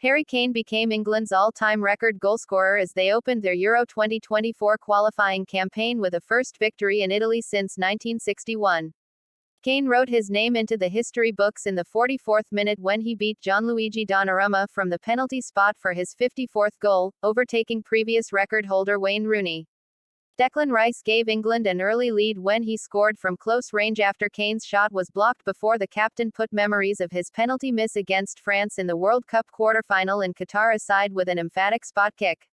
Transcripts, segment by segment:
Harry Kane became England's all-time record goalscorer as they opened their Euro 2024 qualifying campaign with a first victory in Italy since 1961. Kane wrote his name into the history books in the 44th minute when he beat Gianluigi Donnarumma from the penalty spot for his 54th goal, overtaking previous record holder Wayne Rooney. Declan Rice gave England an early lead when he scored from close range after Kane's shot was blocked before the captain put memories of his penalty miss against France in the World Cup quarter-final in Qatar aside with an emphatic spot kick.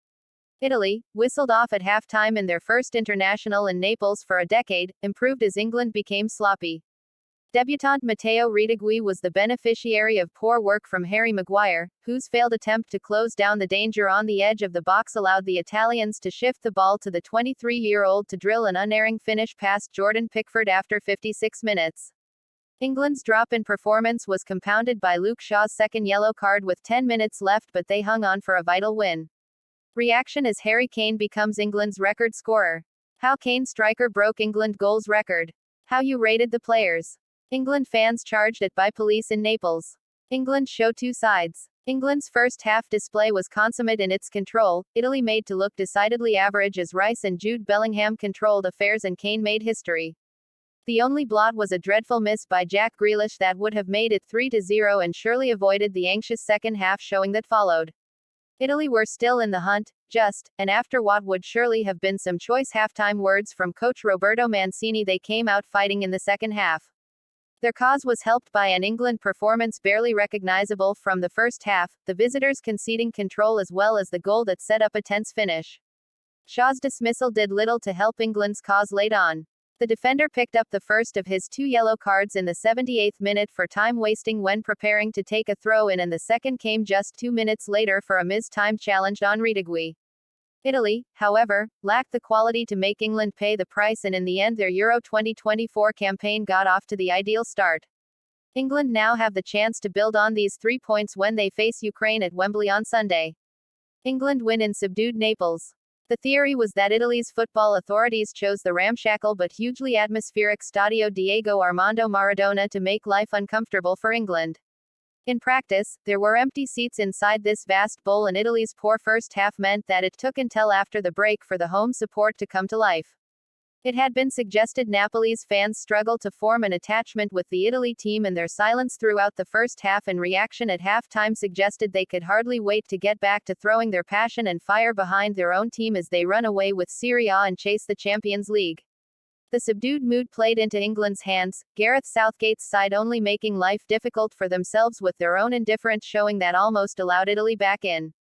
Italy, whistled off at halftime in their first international in Naples for a decade, improved as England became sloppy. Debutant Matteo Retegui was the beneficiary of poor work from Harry Maguire, whose failed attempt to close down the danger on the edge of the box allowed the Italians to shift the ball to the 23-year-old to drill an unerring finish past Jordan Pickford after 56 minutes. England's drop in performance was compounded by Luke Shaw's second yellow card with 10 minutes left, but they hung on for a vital win. Reaction as Harry Kane becomes England's record scorer. How Kane striker broke England goals record. How you rated the players. England fans charged at by police in Naples. England show two sides. England's first half display was consummate in its control, Italy made to look decidedly average as Rice and Jude Bellingham controlled affairs and Kane made history. The only blot was a dreadful miss by Jack Grealish that would have made it 3-0 and surely avoided the anxious second half showing that followed. Italy were still in the hunt, and after what would surely have been some choice halftime words from coach Roberto Mancini, they came out fighting in the second half. Their cause was helped by an England performance barely recognizable from the first half, the visitors conceding control as well as the goal that set up a tense finish. Shaw's dismissal did little to help England's cause late on. The defender picked up the first of his two yellow cards in the 78th minute for time wasting when preparing to take a throw-in, and the second came just 2 minutes later for a missed-time challenge on Retegui. Italy, however, lacked the quality to make England pay the price, and in the end their Euro 2024 campaign got off to the ideal start. England now have the chance to build on these 3 points when they face Ukraine at Wembley on Sunday. England win in subdued Naples. The theory was that Italy's football authorities chose the ramshackle but hugely atmospheric Stadio Diego Armando Maradona to make life uncomfortable for England. In practice, there were empty seats inside this vast bowl, and Italy's poor first half meant that it took until after the break for the home support to come to life. It had been suggested Napoli's fans struggled to form an attachment with the Italy team, and their silence throughout the first half and reaction at halftime suggested they could hardly wait to get back to throwing their passion and fire behind their own team as they run away with Serie A and chase the Champions League. The subdued mood played into England's hands, Gareth Southgate's side only making life difficult for themselves with their own indifference showing that almost allowed Italy back in.